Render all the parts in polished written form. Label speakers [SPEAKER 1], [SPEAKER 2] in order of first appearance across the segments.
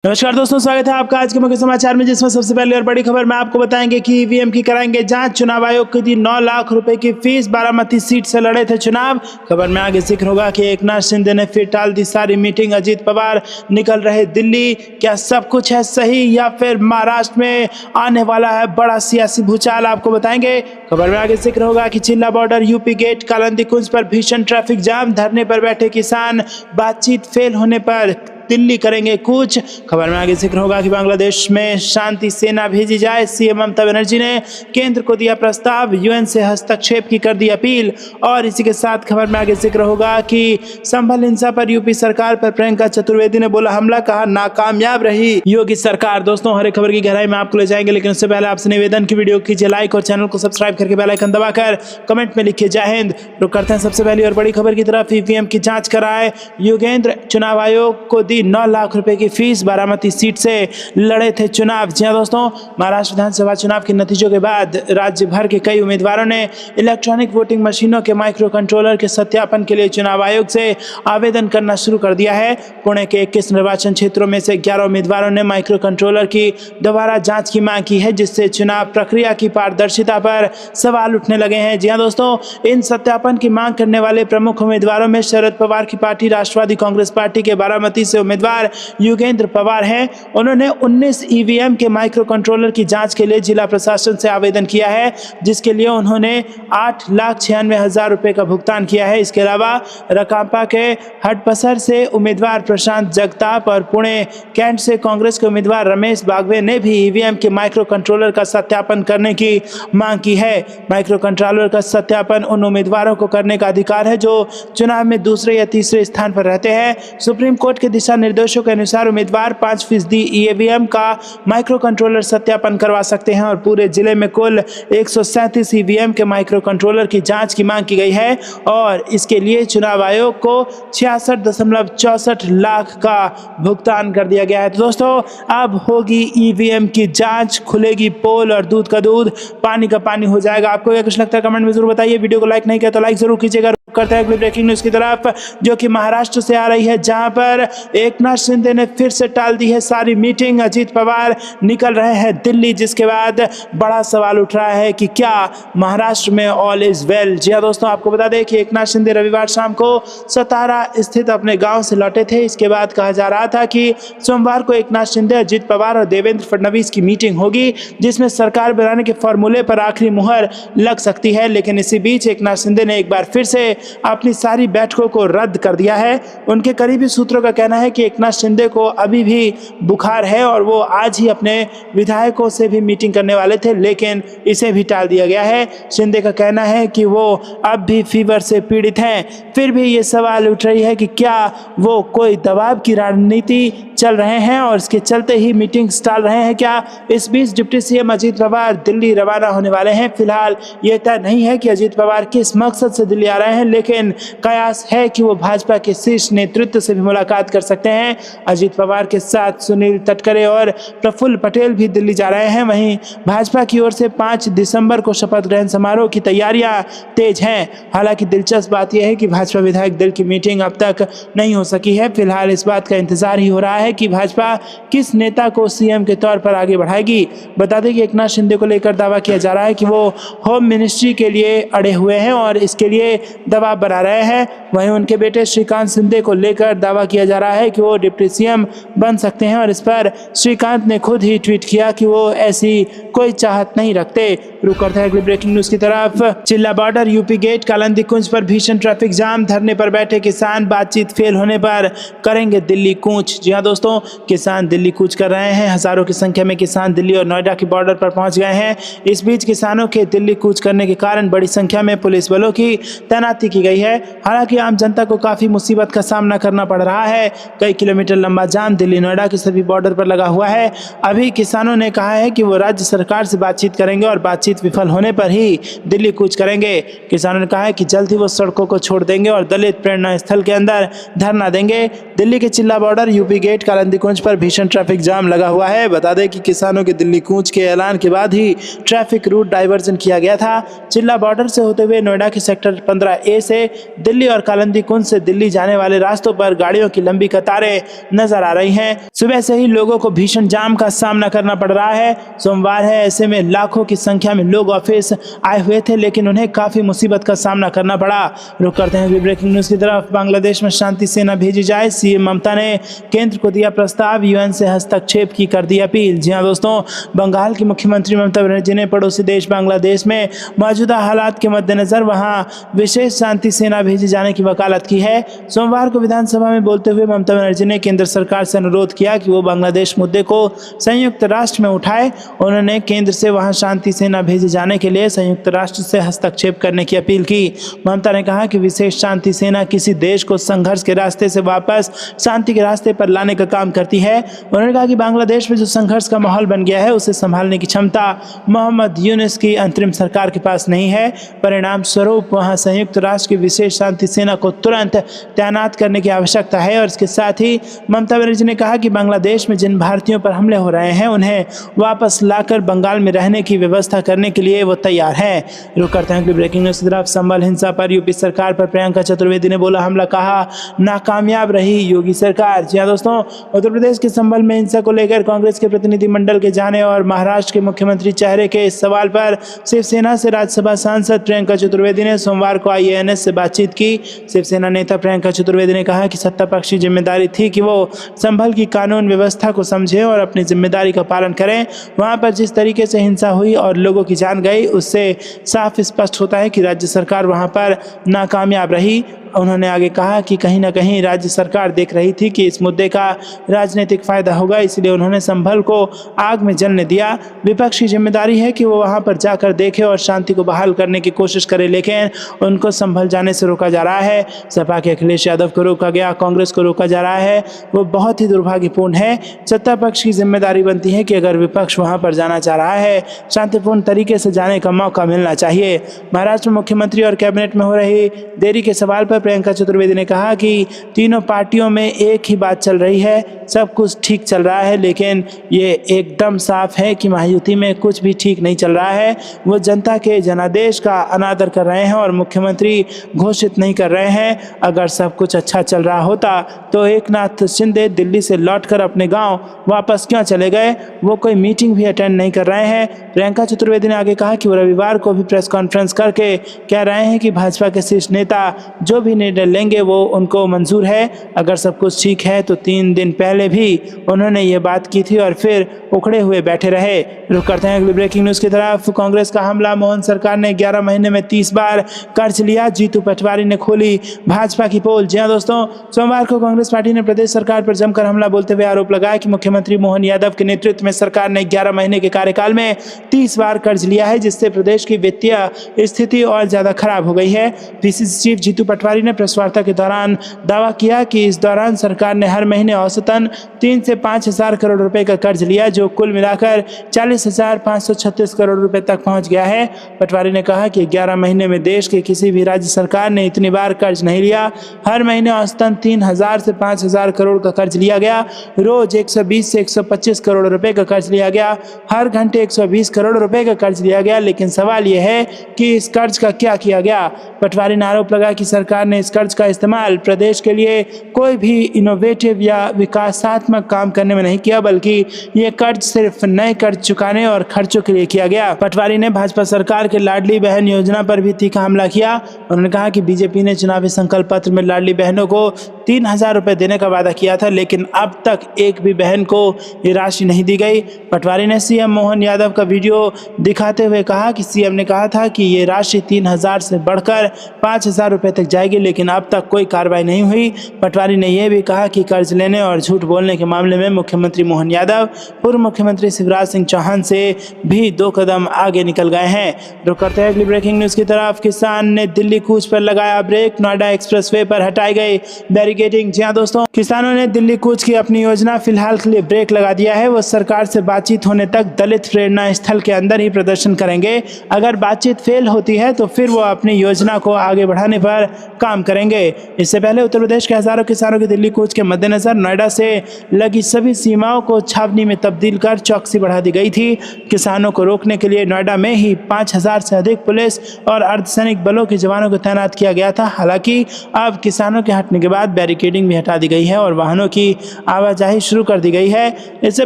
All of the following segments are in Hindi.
[SPEAKER 1] नमस्कार दोस्तों, स्वागत है आपका आज के मुख्य समाचार में, जिसमें सबसे पहले और बड़ी खबर में आपको बताएंगे कि ईवीएम की कराएंगे जांच। चुनाव आयोग को दी 9 लाख रुपए की फीस, बारामती सीट से लड़े थे चुनाव। खबर में आगे जिक्र होगा कि एकनाथ शिंदे ने फिर टाल दी सारी मीटिंग, अजीत पवार निकल रहे दिल्ली। क्या सब कुछ है सही या फिर महाराष्ट्र में आने वाला है बड़ा सियासी भूचाल, आपको बताएंगे। खबर में आगे जिक्र होगा कि चिल्ला बॉर्डर, यूपी गेट, कालंदी कुंज पर भीषण ट्रैफिक जाम, धरने पर बैठे किसान, बातचीत फेल होने पर दिल्ली करेंगे कूच। खबर में आगे जिक्र होगा कि बांग्लादेश में शांति सेना भेजी जाए, सीएम ममता बनर्जी ने केंद्र को दिया प्रस्ताव, यूएन से हस्तक्षेप की कर दी अपील। और इसी के साथ खबर में आगे जिक्र होगा कि संभल हिंसा पर यूपी सरकार पर प्रियंका चतुर्वेदी ने बोला हमला, कहा नाकामयाब रही योगी सरकार। दोस्तों, हर एक खबर की गहराई में आपको ले जाएंगे, लेकिन उससे पहले आपसे निवेदन की वीडियो कीजिए लाइक और चैनल को सब्सक्राइब करके बेल आइकन दबाकर कमेंट में लिखिए जय हिंद। रुक करते हैं सबसे पहली और बड़ी खबर की तरफ। ईवीएम की जांच कराए योगेंद्र, चुनाव आयोग को दी 9 लाख रुपए की फीस, बारामती सीट से लड़े थे चुनाव। जी हां दोस्तों, महाराष्ट्र विधानसभा चुनाव के नतीजों के बाद राज्य भर के कई उम्मीदवारों ने इलेक्ट्रॉनिक वोटिंग मशीनों के माइक्रो कंट्रोलर के सत्यापन के लिए चुनाव आयोग से आवेदन करना शुरू कर दिया है। पुणे के 21 निर्वाचन क्षेत्रों में से 11 उम्मीदवारों ने माइक्रो कंट्रोलर की दोबारा जांच की मांग की है, जिससे चुनाव प्रक्रिया की पारदर्शिता पर सवाल उठने लगे हैं। जी हां दोस्तों, इन सत्यापन की मांग करने वाले प्रमुख उम्मीदवारों में शरद पवार की पार्टी राष्ट्रवादी कांग्रेस पार्टी के बारामती से उम्मीदवार योगेंद्र पवार हैं। उन्होंने 19 ईवीएम के माइक्रो कंट्रोलर की जांच के लिए जिला प्रशासन से आवेदन किया है, जिसके लिए उन्होंने 8,96,000 रुपए का भुगतान किया है। इसके अलावा रकांपा के हडपसर से उम्मीदवार प्रशांत जगताप और पुणे कैंट से कांग्रेस के उम्मीदवार रमेश बागवे ने भी ईवीएम के माइक्रो कंट्रोलर का सत्यापन करने की मांग की है। माइक्रो कंट्रोलर का सत्यापन उन उम्मीदवारों को करने का अधिकार है जो चुनाव में दूसरे या तीसरे स्थान पर रहते हैं। सुप्रीम कोर्ट के दिशा निर्देशों के अनुसार उम्मीदवार 5% ईवीएम का माइक्रो कंट्रोलर सत्यापन करवा सकते हैं और पूरे जिले में कुल 137 ईवीएम के माइक्रो कंट्रोलर की जांच की मांग की गई है और इसके लिए चुनाव आयोग को 66.64 लाख का भुगतान कर दिया गया है। तो दोस्तों, अब होगी ईवीएम की जांच, खुलेगी पोल और दूध का दूध, पानी का पानी हो जाएगा। आपको क्या कुछ लगता है कमेंट में जरूर बताइए। वीडियो को लाइक नहीं किया तो लाइक जरूर कीजिएगा। करते हैं अगली ब्रेकिंग न्यूज की तरफ, जो कि महाराष्ट्र से आ रही है, जहां पर एकनाथ शिंदे ने फिर से टाल दी है सारी मीटिंग, अजीत पवार निकल रहे हैं दिल्ली, जिसके बाद बड़ा सवाल उठ रहा है कि क्या महाराष्ट्र में ऑल इज वेल। जी हां दोस्तों, आपको बता दें कि एकनाथ शिंदे रविवार शाम को सतारा स्थित अपने गांव से लौटे थे। इसके बाद कहा जा रहा था कि सोमवार को एकनाथ शिंदे, अजीत पवार और देवेंद्र फडणवीस की मीटिंग होगी, जिसमें सरकार बनाने के फॉर्मूले पर आखिरी मुहर लग सकती है। लेकिन इसी बीच एकनाथ शिंदे ने एक बार फिर से अपनी सारी बैठकों को रद्द कर दिया है। उनके करीबी सूत्रों का कहना है कि एकनाथ शिंदे को अभी भी बुखार है और वो आज ही अपने विधायकों से भी मीटिंग करने वाले थे, लेकिन इसे भी टाल दिया गया है। शिंदे का कहना है कि वो अब भी फीवर से पीड़ित हैं। फिर भी ये सवाल उठ रही है कि क्या वो कोई दबाव की रणनीति चल रहे हैं और इसके चलते ही मीटिंग टाल रहे हैं क्या। इस बीच डिप्टी सीएम अजीत पवार दिल्ली रवाना होने वाले हैं। फिलहाल ये तय नहीं है कि अजीत पवार किस मकसद से दिल्ली आ रहे हैं, लेकिन कयास है कि वो भाजपा के शीर्ष नेतृत्व से भी मुलाकात कर सकते हैं। अजीत पवार के साथ सुनील तटकरे और प्रफुल्ल पटेल भी दिल्ली जा रहे हैं। वहीं भाजपा की ओर से 5 दिसंबर को शपथ ग्रहण समारोह की तैयारियां तेज हैं। हालांकि दिलचस्प बात यह है कि भाजपा विधायक दल की मीटिंग अब तक नहीं हो सकी है। फिलहाल इस बात का इंतजार ही हो रहा है कि भाजपा किस नेता को सीएम के तौर पर आगे बढ़ाएगी। बता दें कि एकनाथ शिंदे को लेकर दावा किया जा रहा है कि वो होम मिनिस्ट्री के लिए अड़े हुए हैं और इसके लिए दबाव बना रहे हैं। वहीं उनके बेटे श्रीकांत शिंदे को लेकर दावा किया जा रहा है कि वो डिप्टी सीएम बन सकते हैं और इस पर श्रीकांत ने खुद ही ट्वीट किया कि वो ऐसी कोई चाहत नहीं रखते। रुक करते हैं अगली ब्रेकिंग न्यूज की तरफ। चिल्ला बॉर्डर, यूपी गेट, कालंदी कुंज पर भीषण ट्रैफिक जाम, धरने पर बैठे किसान, बातचीत फेल होने पर करेंगे दिल्ली कूच। जी हां दोस्तों, किसान दिल्ली कूच कर रहे हैं। हजारों की संख्या में किसान दिल्ली और नोएडा की बॉर्डर पर पहुंच गए हैं। इस बीच किसानों के दिल्ली कूच करने के कारण बड़ी संख्या में पुलिस बलों की तैनाती की गई है। हालांकि आम जनता को काफी मुसीबत का सामना करना पड़ रहा है। कई किलोमीटर लंबा जाम दिल्ली नोएडा के सभी बॉर्डर पर लगा हुआ है। अभी किसानों ने कहा है कि वो राज्य सरकार से बातचीत करेंगे और बातचीत बातचीत विफल होने पर ही दिल्ली कूच करेंगे। किसानों ने कहा है कि जल्द ही वो सड़कों को छोड़ देंगे और दलित प्रेरणा स्थल के अंदर धरना देंगे। दिल्ली के चिल्ला बॉर्डर यूपी गेट कालिंदी कुंज पर भीषण ट्रैफिक जाम लगा हुआ है। बता दें कि किसानों के दिल्ली कूच के ऐलान के बाद ही ट्रैफिक रूट डाइवर्जन किया गया था। चिल्ला बॉर्डर से होते हुए नोएडा के सेक्टर 15A से दिल्ली और कालिंदी कुंज से दिल्ली जाने वाले रास्तों पर गाड़ियों की लंबी कतारें नजर आ रही हैं। सुबह से ही लोगों को भीषण जाम का सामना करना पड़ रहा है। सोमवार है, ऐसे में लाखों की संख्या में लोग ऑफिस आए हुए थे, लेकिन उन्हें काफी मुसीबत का सामना करना पड़ा। रुक करते हैं ब्रेकिंग न्यूज की तरफ। बांग्लादेश में शांति सेना भेजी जाए, सीएम ममता ने केंद्र को दिया प्रस्ताव, यूएन से हस्तक्षेप की कर दी अपील। जी हां दोस्तों, बंगाल की मुख्यमंत्री ममता बनर्जी ने पड़ोसी देश बांग्लादेश में मौजूदा हालात के मद्देनजर वहां विशेष शांति सेना भेजे जाने की वकालत की है। सोमवार को विधानसभा में बोलते हुए ममता बनर्जी ने केंद्र सरकार से अनुरोध किया कि वो बांग्लादेश मुद्दे को संयुक्त राष्ट्र में उठाए। उन्होंने केंद्र से वहां शांति सेना भेजे जाने के लिए संयुक्त राष्ट्र से हस्तक्षेप करने की अपील की। ममता ने कहा कि विशेष शांति सेना किसी देश को संघर्ष के रास्ते से वापस शांति के रास्ते पर लाने का काम करती है। उन्होंने कहा कि बांग्लादेश में जो संघर्ष का माहौल बन गया है, उसे संभालने की क्षमता मोहम्मद यूनुस की अंतरिम सरकार के पास नहीं है। परिणाम स्वरूप वहां संयुक्त राष्ट्र की विशेष शांति सेना को तुरंत तैनात करने की आवश्यकता है। और इसके साथ ही ममता बनर्जी ने कहा कि बांग्लादेश में जिन भारतीयों पर हमले हो रहे हैं, उन्हें वापस लाकर बंगाल में रहने की व्यवस्था करने के लिए वो तैयार है। रुक करते हैं ब्रेकिंग न्यूज की तरफ। संबल हिंसा पर यूपी सरकार पर प्रियंका चतुर्वेदी ने बोला हमला, कहा नाकामयाब रही योगी सरकार। जी हां दोस्तों, उत्तर प्रदेश के संबल में हिंसा को लेकर कांग्रेस के प्रतिनिधिमंडल के जाने और महाराष्ट्र के मुख्यमंत्री चेहरे के इस सवाल पर शिवसेना से राज्यसभा सांसद प्रियंका चतुर्वेदी ने सोमवार को IANS से बातचीत की। शिवसेना नेता प्रियंका चतुर्वेदी ने कहा कि सत्ता पक्ष की जिम्मेदारी थी कि वो संभल की कानून व्यवस्था को समझें और अपनी जिम्मेदारी का पालन करें। वहां पर जिस तरीके से हिंसा हुई और लोगों की जान गई, उससे साफ स्पष्ट होता है कि राज्य सरकार वहां पर नाकामयाब रही। उन्होंने आगे कहा कि कहीं ना कहीं राज्य सरकार देख रही थी कि इस मुद्दे का राजनीतिक फायदा होगा, इसलिए उन्होंने संभल को आग में जलने दिया। विपक्ष की जिम्मेदारी है कि वो वहां पर जाकर देखे और शांति को बहाल करने की कोशिश करे, लेकिन उनको संभल जाने से रोका जा रहा है। सपा के अखिलेश यादव को रोका गया, कांग्रेस को रोका जा रहा है, वो बहुत ही दुर्भाग्यपूर्ण है। सत्ता पक्ष की जिम्मेदारी बनती है कि अगर विपक्ष वहां पर जाना चाह रहा है, शांतिपूर्ण तरीके से जाने का मौका मिलना चाहिए। महाराष्ट्र में मुख्यमंत्री और कैबिनेट में हो रही देरी के सवाल पर प्रियंका चतुर्वेदी ने कहा कि तीनों पार्टियों में एक ही बात चल रही है, सब कुछ ठीक चल रहा है, लेकिन ये एकदम साफ है कि महायुति में कुछ भी ठीक नहीं चल रहा है। वो जनता के जनादेश का अनादर कर रहे हैं और मुख्यमंत्री घोषित नहीं कर रहे हैं। अगर सब कुछ अच्छा चल रहा होता तो एकनाथ शिंदे दिल्ली से लौटकर अपने गांव वापस क्यों चले गए? वो कोई मीटिंग भी अटेंड नहीं कर रहे हैं। प्रियंका चतुर्वेदी ने आगे कहा कि वो रविवार को भी प्रेस कॉन्फ्रेंस करके कह रहे हैं कि भाजपा के शीर्ष नेता जो भी निर्णय लेंगे वो उनको मंजूर है। अगर सब कुछ ठीक है तो 3 दिन पहले भी उन्होंने ये बात की थी और फिर उखड़े हुए बैठे रहे। रुक करते हैं अगली ब्रेकिंग न्यूज की तरफ। कांग्रेस का हमला, मोहन सरकार ने 11 महीने में 30 बार कर्ज लिया, जीतू पटवारी ने खोली भाजपा की पोल। जी हां दोस्तों, सोमवार को कांग्रेस पार्टी ने प्रदेश सरकार पर जमकर हमला बोलते हुए आरोप लगाया कि मुख्यमंत्री मोहन यादव के नेतृत्व में सरकार ने 11 महीने के कार्यकाल में 30 बार कर्ज लिया है, जिससे प्रदेश की वित्तीय स्थिति और ज्यादा खराब हो गई है। PCC चीफ जीतू पटवारी ने प्रेस वार्ता के दौरान दावा किया कि इस दौरान सरकार ने हर महीने औसतन 3 से 5 हजार करोड़ रुपए का कर्ज लिया, जो कुल मिलाकर 40,536 करोड़ रुपए तक पहुंच गया है। पटवारी ने कहा कि 11 महीने में देश के किसी भी राज्य सरकार ने इतनी बार कर्ज नहीं लिया। हर महीने औसतन 3,000 से 5,000 करोड़ का कर्ज लिया गया। रोज 120 से 125 करोड़ रुपए का कर्ज लिया गया। हर घंटे 120 करोड़ रुपए का कर्ज लिया गया। लेकिन सवाल यह है कि इस कर्ज का क्या किया गया? पटवारी ने आरोप लगाया कि सरकार ने इस कर्ज का इस्तेमाल प्रदेश के लिए कोई भी इनोवेटिव या विकासात्मक काम करने में नहीं किया, बल्कि ये कर्ज सिर्फ नए कर्ज चुकाने और खर्चों के लिए किया गया। पटवारी ने भाजपा सरकार के लाडली बहन योजना पर भी तीखा हमला किया। उन्होंने कहा कि बीजेपी ने चुनावी संकल्प पत्र में लाडली बहनों को 3,000 रुपए देने का वादा किया था, लेकिन अब तक एक भी बहन को ये राशि नहीं दी गई। पटवारी ने सीएम मोहन यादव का वीडियो दिखाते हुए कहा कि सीएम ने कहा था कि ये राशि 3,000 से बढ़कर 5,000 रुपए तक जाएगी, लेकिन अब तक कोई कार्रवाई नहीं हुई। पटवारी ने यह भी कहा कि कर्ज लेने और झूठ बोलने के मामले में मुख्यमंत्री मोहन यादव पूर्व मुख्यमंत्री शिवराज सिंह चौहान से भी 2 कदम आगे निकल गए हैं। रुक करते हैं अगली ब्रेकिंग न्यूज की तरफ। किसान ने दिल्ली कूच पर लगाया ब्रेक, नोएडा एक्सप्रेसवे पर हटाई गई बैरिकेड बैरिकेडिंग। जी हाँ दोस्तों, किसानों ने दिल्ली कूच की अपनी योजना फिलहाल के लिए ब्रेक लगा दिया है। वो सरकार से बातचीत होने तक दलित प्रेरणा स्थल के अंदर ही प्रदर्शन करेंगे। अगर बातचीत फेल होती है तो फिर वो अपनी योजना को आगे बढ़ाने पर काम करेंगे। इससे पहले उत्तर प्रदेश के हजारों किसानों की दिल्ली कूच के मद्देनजर नोएडा से लगी सभी सीमाओं को छावनी में तब्दील कर चौकसी बढ़ा दी गई थी। किसानों को रोकने के लिए नोएडा में ही 5000 से अधिक पुलिस और अर्धसैनिक बलों के जवानों को तैनात किया गया था। हालांकि अब किसानों के हटने के बाद बैरिकेडिंग भी हटा दी गई है और वाहनों की आवाजाही शुरू कर दी गई है। इससे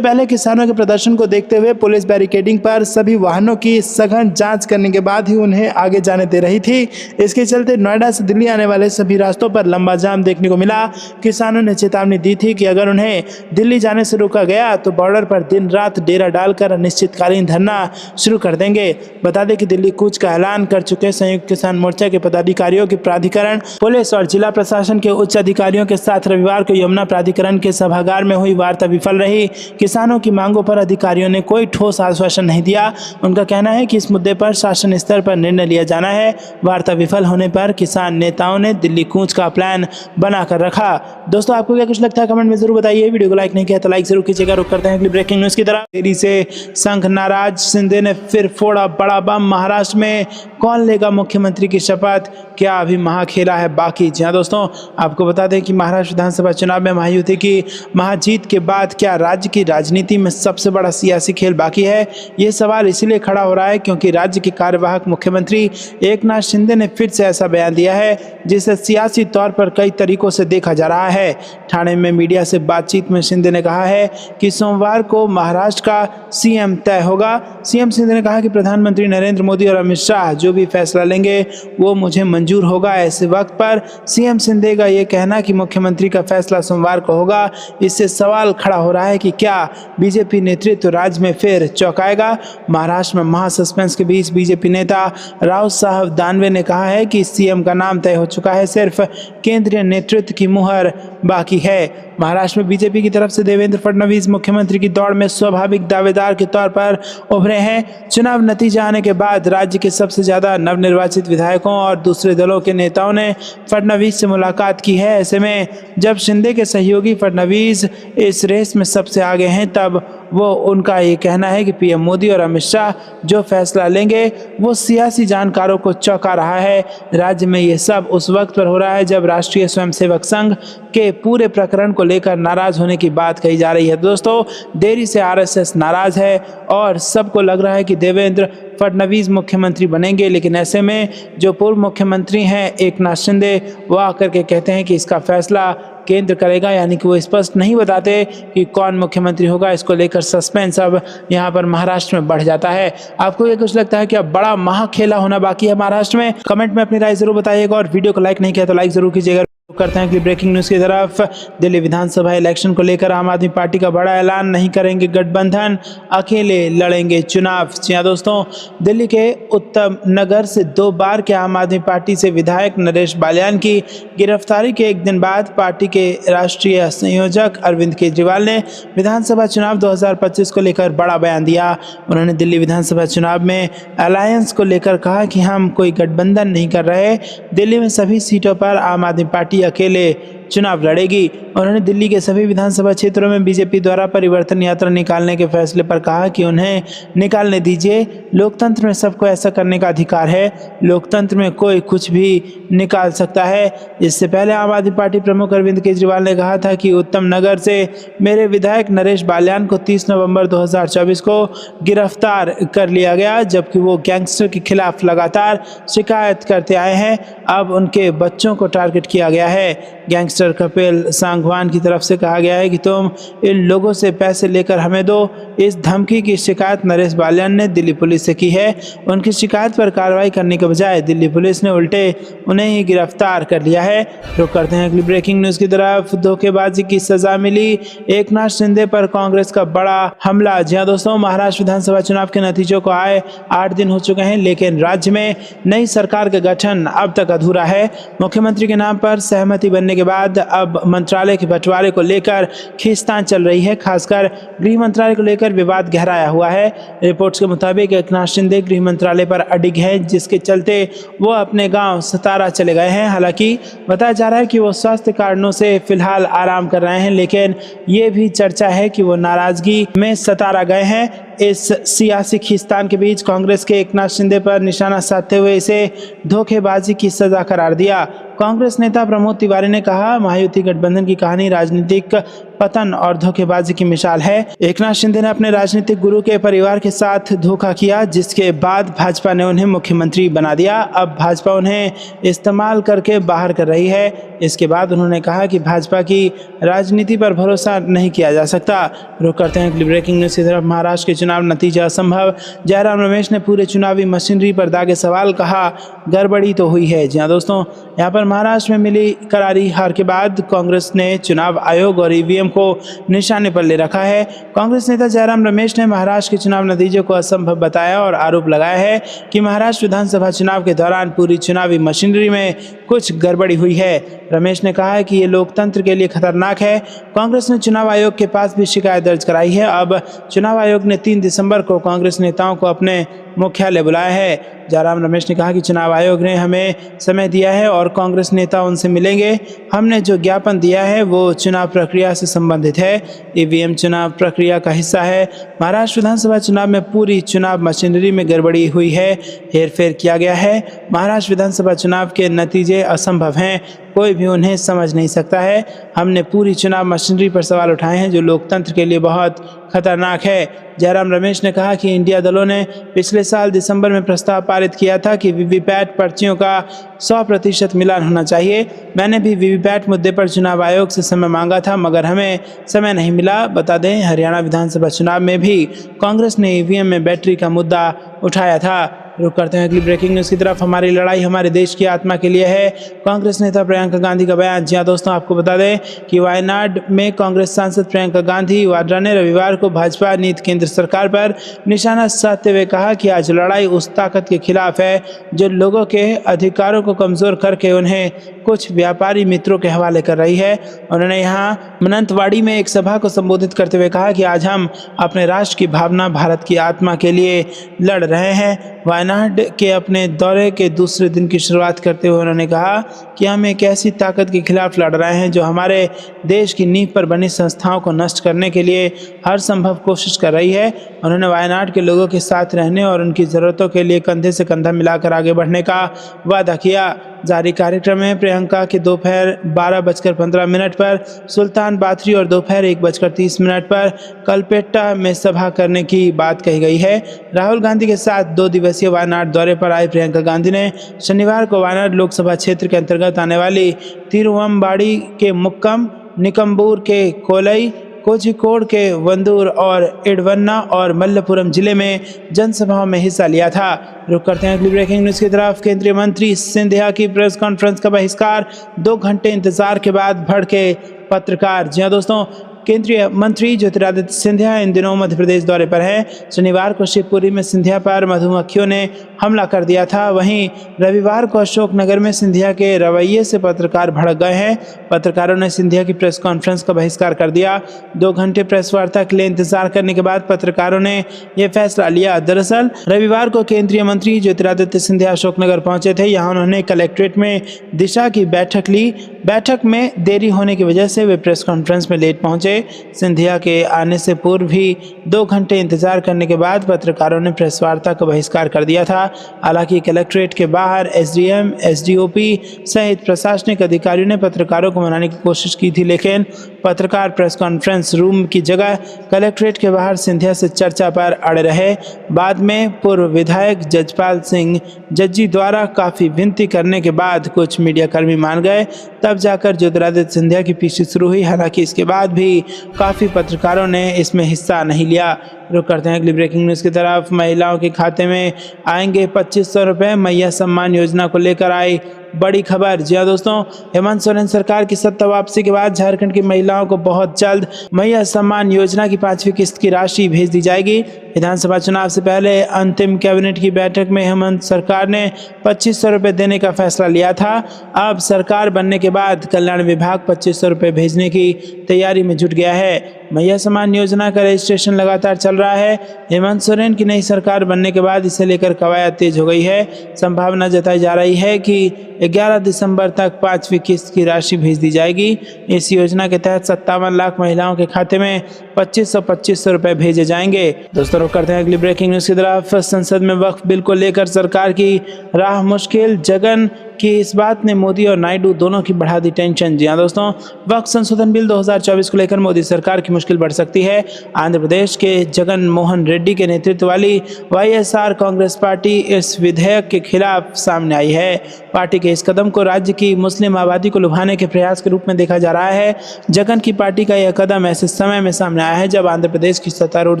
[SPEAKER 1] पहले किसानों के प्रदर्शन को देखते हुए पुलिस बैरिकेडिंग पर सभी वाहनों की सघन जांच करने के बाद ही उन्हें आगे जाने दे रही थी। इसके चलते नोएडा से दिल्ली आने वाले सभी रास्तों पर लंबा जाम देखने को मिला। किसानों ने चेतावनी दी थी कि अगर उन्हें दिल्ली जाने से रोका गया तो बॉर्डर पर दिन रात डेरा डालकर अनिश्चितकालीन धरना शुरू कर देंगे। बता दें कि दिल्ली कूच का ऐलान कर चुके संयुक्त किसान मोर्चा के पदाधिकारियों की प्राधिकरण, पुलिस और जिला प्रशासन के उच्च अधिकारियों के साथ रविवार को यमुना प्राधिकरण के सभागार में हुई वार्ता विफल रही। किसानों की मांगों पर अधिकारियों ने कोई ठोस आश्वासन नहीं दिया। उनका कहना है कि इस मुद्दे पर शासन स्तर पर निर्णय लिया जाना है। वार्ता विफल होने पर किसान नेताओं ने दिल्ली कूच का प्लान बनाकर रखा। दोस्तों, आपको क्या कुछ लगता है कमेंट में जरूर बताइए। वीडियो को लाइक नहीं किया तो लाइक जरूर कीजिएगा। रुक करते हैं अगली ब्रेकिंग न्यूज की तरफ। देरी से संघ नाराज, शिंदे ने फिर फोड़ा बड़ा बम। महाराष्ट्र में कौन लेगा मुख्यमंत्री की शपथ, क्या अभी महाखेला है बाकी। जी हाँ दोस्तों, आपको बता दें कि महाराष्ट्र विधानसभा चुनाव में महायुति की महाजीत के बाद क्या राज्य की राजनीति में सबसे बड़ा सियासी खेल बाकी है। ये सवाल इसलिए खड़ा हो रहा है क्योंकि राज्य के कार्यवाहक मुख्यमंत्री एकनाथ शिंदे ने फिर से ऐसा बयान दिया है जिसे सियासी तौर पर कई तरीकों से देखा जा रहा है। ठाणे में मीडिया से बातचीत में शिंदे ने कहा है कि सोमवार को महाराष्ट्र का सीएम तय होगा। सीएम शिंदे ने कहा कि प्रधानमंत्री नरेंद्र मोदी और अमित शाह जो भी फैसला लेंगे वो मुझे मंजूर होगा। ऐसे वक्त पर सीएम शिंदे का ये कहना कि मुख्यमंत्री का फैसला सोमवार को होगा, इससे सवाल खड़ा हो रहा है कि क्या बीजेपी नेतृत्व राज्य में फिर चौंकाएगा। महाराष्ट्र में महा सस्पेंस के बीच बीजेपी नेता राव साहब दानवे ने कहा है कि सीएम का नाम तय हो चुका है, सिर्फ केंद्रीय नेतृत्व की मुहर बाकी है। महाराष्ट्र में बीजेपी की तरफ से देवेंद्र फडणवीस मुख्यमंत्री की दौड़ में स्वाभाविक दावेदार के तौर पर उभरे हैं। चुनाव नतीजा आने के बाद राज्य के सबसे ज्यादा नवनिर्वाचित विधायकों और दूसरे दलों के नेताओं ने फडणवीस से मुलाकात की है। ऐसे में जब शिंदे के सहयोगी फडणवीस इस रेस में सबसे आगे हैं, तब वो उनका ये कहना है कि पीएम मोदी और अमित शाह जो फैसला लेंगे वो सियासी जानकारों को चौंका रहा है। राज्य में ये सब उस वक्त पर हो रहा है जब राष्ट्रीय स्वयंसेवक संघ के पूरे प्रकरण को लेकर नाराज होने की बात कही जा रही है। दोस्तों, देरी से आरएसएस नाराज है और सबको लग रहा है कि देवेंद्र फडणवीस मुख्यमंत्री बनेंगे, लेकिन ऐसे में जो पूर्व मुख्यमंत्री हैं एकनाथ शिंदे, वो आकर के कहते हैं कि इसका फैसला केंद्र करेगा, यानी कि वो स्पष्ट नहीं बताते कि कौन मुख्यमंत्री होगा। इसको लेकर सस्पेंस अब यहाँ पर महाराष्ट्र में बढ़ जाता है। आपको ये कुछ लगता है कि अब बड़ा महाखेला होना बाकी है महाराष्ट्र में? कमेंट में अपनी राय जरूर बताइएगा और वीडियो को लाइक नहीं किया तो लाइक जरूर कीजिएगा। करते हैं कि ब्रेकिंग न्यूज की तरफ। दिल्ली विधानसभा इलेक्शन को लेकर आम आदमी पार्टी का बड़ा ऐलान, नहीं करेंगे गठबंधन, अकेले लड़ेंगे चुनाव। जी हाँ दोस्तों, दिल्ली के उत्तम नगर से 2 बार के आम आदमी पार्टी से विधायक नरेश बाल्यान की गिरफ्तारी के एक दिन बाद पार्टी के राष्ट्रीय संयोजक अरविंद केजरीवाल ने विधानसभा चुनाव 2025 को लेकर बड़ा बयान दिया। उन्होंने दिल्ली विधानसभा चुनाव में अलायंस को लेकर कहा कि हम कोई गठबंधन नहीं कर रहे। दिल्ली में सभी सीटों पर आम आदमी पार्टी अकेले चुनाव लड़ेगी। उन्होंने दिल्ली के सभी विधानसभा क्षेत्रों में बीजेपी द्वारा परिवर्तन यात्रा निकालने के फैसले पर कहा कि उन्हें निकालने दीजिए। लोकतंत्र में सबको ऐसा करने का अधिकार है। लोकतंत्र में कोई कुछ भी निकाल सकता है। इससे पहले आम आदमी पार्टी प्रमुख अरविंद केजरीवाल ने कहा था कि उत्तम नगर से मेरे विधायक नरेश बाल्यान को 30 नवंबर 2024 को गिरफ्तार कर लिया गया, जबकि वो गैंगस्टर के खिलाफ लगातार शिकायत करते आए हैं। अब उनके बच्चों को टारगेट किया गया है। गैंगस्टर कपिल सांगवान की तरफ से कहा गया है कि तुम इन लोगों से पैसे लेकर हमें दो। इस धमकी की शिकायत नरेश बाल्यान ने दिल्ली पुलिस से की है। उनकी शिकायत पर कार्रवाई करने के बजाय दिल्ली पुलिस ने उल्टे उन्हें ही गिरफ्तार कर लिया है। रुक करते हैं अगली ब्रेकिंग न्यूज की तरफ। धोखेबाजी की सजा मिली, एकनाथ शिंदे पर कांग्रेस का बड़ा हमला। जी हाँ दोस्तों, महाराष्ट्र विधानसभा चुनाव के नतीजों को आए 8 दिन हो चुके हैं, लेकिन राज्य में नई सरकार का गठन अब तक अधूरा है। मुख्यमंत्री के नाम पर सहमति बनने के बाद बाद अब मंत्रालय के बंटवारे को लेकर खींचतान चल रही है। खासकर गृह मंत्रालय को लेकर विवाद गहराया हुआ है। रिपोर्ट्स के मुताबिक एकनाथ शिंदे गृह मंत्रालय पर अडिग हैं, जिसके चलते वो अपने गांव सतारा चले गए हैं। हालांकि बताया जा रहा है कि वो स्वास्थ्य कारणों से फिलहाल आराम कर रहे हैं, लेकिन ये भी चर्चा है कि वो नाराजगी में सतारा गए हैं। इस सियासी खींचतान के बीच कांग्रेस के एकनाथ शिंदे पर निशाना साधते हुए इसे धोखेबाजी की सजा करार दिया। कांग्रेस नेता प्रमोद तिवारी ने कहा, महायुति गठबंधन की कहानी राजनीतिक पतन और धोखेबाजी की मिसाल है। एकनाथ शिंदे ने अपने राजनीतिक गुरु के परिवार के साथ धोखा किया, जिसके बाद भाजपा ने उन्हें मुख्यमंत्री बना दिया। अब भाजपा उन्हें इस्तेमाल करके बाहर कर रही है। इसके बाद उन्होंने कहा कि भाजपा की राजनीति पर भरोसा नहीं किया जा सकता। रुक करते हैं अगली ब्रेकिंग न्यूज की तरफ। महाराष्ट्र के चुनाव नतीजा असंभव, जयराम रमेश ने पूरे चुनावी मशीनरी पर दागे सवाल, कहा गड़बड़ी तो हुई है। जी हाँ दोस्तों, यहाँ पर महाराष्ट्र में मिली करारी हार के बाद कांग्रेस ने चुनाव आयोग और ईवीएम को निशाने पर ले रखा है। कांग्रेस नेता जयराम रमेश ने महाराष्ट्र के चुनाव नतीजे को असंभव बताया और आरोप लगाया है कि महाराष्ट्र विधानसभा चुनाव के दौरान पूरी चुनावी मशीनरी में कुछ गड़बड़ी हुई है। रमेश ने कहा है कि ये लोकतंत्र के लिए खतरनाक है। कांग्रेस ने चुनाव आयोग के पास भी शिकायत दर्ज कराई है। अब चुनाव आयोग ने 3 दिसंबर को कांग्रेस नेताओं को अपने मुख्यालय बुलाया है। जयराम रमेश ने कहा कि चुनाव आयोग ने हमें समय दिया है और कांग्रेस नेता उनसे मिलेंगे। हमने जो ज्ञापन दिया है वो चुनाव प्रक्रिया से संबंधित है। ईवीएम चुनाव प्रक्रिया का हिस्सा है। महाराष्ट्र विधानसभा चुनाव में पूरी चुनाव मशीनरी में गड़बड़ी हुई है, हेरफेर किया गया है। महाराष्ट्र विधानसभा चुनाव के नतीजे असंभव हैं, कोई भी उन्हें समझ नहीं सकता है। हमने पूरी चुनाव मशीनरी पर सवाल उठाए हैं जो लोकतंत्र के लिए बहुत खतरनाक है। जयराम रमेश ने कहा कि इंडिया दलों ने पिछले साल दिसंबर में प्रस्ताव पारित किया था कि वीवीपैट पर्चियों का 100% मिलान होना चाहिए। मैंने भी वीवीपैट मुद्दे पर चुनाव आयोग से समय मांगा था, मगर हमें समय नहीं मिला। बता दें, हरियाणा विधानसभा चुनाव में भी कांग्रेस ने ईवीएम में बैटरी का मुद्दा उठाया था। रुक करते हैं अगली ब्रेकिंग न्यूज़ की तरफ। हमारी लड़ाई हमारे देश की आत्मा के लिए है, कांग्रेस नेता प्रियंका गांधी का बयान। जी हाँ दोस्तों, आपको बता दें कि वायनाड में कांग्रेस सांसद प्रियंका गांधी वाड्रा ने रविवार को भाजपा नीति केंद्र सरकार पर निशाना साधते हुए कहा कि आज लड़ाई उस ताकत के खिलाफ है जो लोगों के अधिकारों को कमजोर करके उन्हें कुछ व्यापारी मित्रों के हवाले कर रही है। उन्होंने यहाँ मनंतवाड़ी में एक सभा को संबोधित करते हुए कहा कि आज हम अपने राष्ट्र की भावना, भारत की आत्मा के लिए लड़ रहे हैं। वायनाड के अपने दौरे के दूसरे दिन की शुरुआत करते हुए उन्होंने कहा कि हम एक ऐसी ताकत के खिलाफ लड़ रहे हैं जो हमारे देश की नींव पर बनी संस्थाओं को नष्ट करने के लिए हर संभव कोशिश कर रही है। उन्होंने वायनाड के लोगों के साथ रहने और उनकी ज़रूरतों के लिए कंधे से कंधा मिलाकर आगे बढ़ने का वादा किया। जारी कार्यक्रम में प्रियंका के दोपहर 12:15 पर सुल्तान बाथरी और दोपहर 1:30 पर कलपेट्टा में सभा करने की बात कही गई है। राहुल गांधी के साथ 2 दिवसीय वायनाड दौरे पर आई प्रियंका गांधी ने शनिवार को वायनाड लोकसभा क्षेत्र के अंतर्गत आने वाली तिरुवंबाड़ी के मुक्कम, निकम्बूर के कोलई, कोझिकोड के वंदूर और इडवन्ना और मल्लपुरम जिले में जनसभाओं में हिस्सा लिया था। रुक करते हैं अगली ब्रेकिंग न्यूज़ की तरफ। केंद्रीय मंत्री सिंधिया की प्रेस कॉन्फ्रेंस का बहिष्कार, 2 घंटे इंतजार के बाद भड़के पत्रकार। जी हाँ दोस्तों, केंद्रीय मंत्री ज्योतिरादित्य सिंधिया इन दिनों मध्य प्रदेश दौरे पर हैं। शनिवार को शिवपुरी में सिंधिया पर मधुमक्खियों ने हमला कर दिया था। वहीं रविवार को अशोकनगर में सिंधिया के रवैये से पत्रकार भड़क गए हैं। पत्रकारों ने सिंधिया की प्रेस कॉन्फ्रेंस का बहिष्कार कर दिया। 2 घंटे प्रेस वार्ता के लिए इंतजार करने के बाद पत्रकारों ने यह फैसला लिया। दरअसल रविवार को केंद्रीय मंत्री ज्योतिरादित्य सिंधिया अशोकनगर पहुंचे थे। यहाँ उन्होंने कलेक्ट्रेट में दिशा की बैठक ली। बैठक में देरी होने की वजह से वे प्रेस कॉन्फ्रेंस में लेट पहुंचे। सिंधिया के आने से पूर्व भी 2 घंटे इंतजार करने के बाद पत्रकारों ने प्रेस वार्ता का बहिष्कार कर दिया था। हालांकि कलेक्ट्रेट के बाहर एसडीएम, एसडीओपी सहित प्रशासनिक अधिकारियों ने पत्रकारों को मनाने की कोशिश की थी, लेकिन पत्रकार प्रेस कॉन्फ्रेंस रूम की जगह कलेक्ट्रेट के बाहर सिंधिया से चर्चा पर अड़े रहे। बाद में पूर्व विधायक जजपाल सिंह जज्जी द्वारा काफ़ी विनती करने के बाद कुछ मीडियाकर्मी मान गए, तब जाकर ज्योतिरादित्य सिंधिया की पीछे शुरू हुई। हालांकि इसके बाद भी काफ़ी पत्रकारों ने इसमें हिस्सा नहीं लिया। रुक करते हैं अगली ब्रेकिंग न्यूज़ की तरफ। महिलाओं के खाते में आएंगे 2500 रुपये, मैया सम्मान योजना को लेकर आई बड़ी खबर। जी हाँ दोस्तों, हेमंत सोरेन सरकार की सत्ता वापसी के बाद झारखंड की महिलाओं को बहुत जल्द मैया सम्मान योजना की 5वीं किस्त की राशि भेज दी जाएगी। विधानसभा चुनाव से पहले अंतिम कैबिनेट की बैठक में हेमंत सरकार ने 2500 रुपये देने का फैसला लिया था। अब सरकार बनने के बाद कल्याण विभाग 2500 रुपये भेजने की तैयारी में जुट गया है। मैया सम्मान योजना का रजिस्ट्रेशन लगातार चल रहा है। हेमंत सोरेन की नई सरकार बनने के बाद इसे लेकर कवायद तेज हो गई है। संभावना जताई जा रही है कि 11 दिसंबर तक 5वीं किस्त की राशि भेज दी जाएगी। इस योजना के तहत 57 लाख महिलाओं के खाते में 2500 रुपए भेजे जाएंगे। दोस्तों रुक करते हैं अगली ब्रेकिंग न्यूज की तरफ। संसद में वक्फ बिल को लेकर सरकार की राह मुश्किल, जगन की इस बात ने मोदी और नायडू दोनों की बढ़ा दी टेंशन। जी हां दोस्तों, वक्फ संशोधन बिल 2024 को लेकर मोदी सरकार की मुश्किल बढ़ सकती है। आंध्र प्रदेश के जगन मोहन रेड्डी के नेतृत्व वाली वाईएसआर कांग्रेस पार्टी इस विधेयक के खिलाफ सामने आई है। पार्टी के इस कदम को राज्य की मुस्लिम आबादी को लुभाने के प्रयास के रूप में देखा जा रहा है। जगन की पार्टी का यह कदम ऐसे समय में सामने आया है जब आंध्र प्रदेश की सत्तारूढ़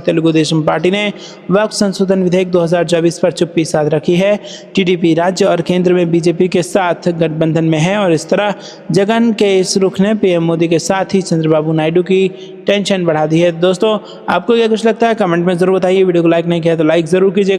[SPEAKER 1] तेलुगु देशम पार्टी ने वक्फ संशोधन विधेयक 2024 पर चुप्पी साध रखी है। टीडीपी राज्य और केंद्र में बीजेपी के साथ गठबंधन में है और इस तरह जगन के इस रुख ने पीएम मोदी के साथ ही चंद्रबाबू नायडू की टेंशन बढ़ा दी है। दोस्तों आपको क्या कुछ लगता है कमेंट में जरूर बताइए। वीडियो को लाइक नहीं किया तो लाइक जरूर कीजिए।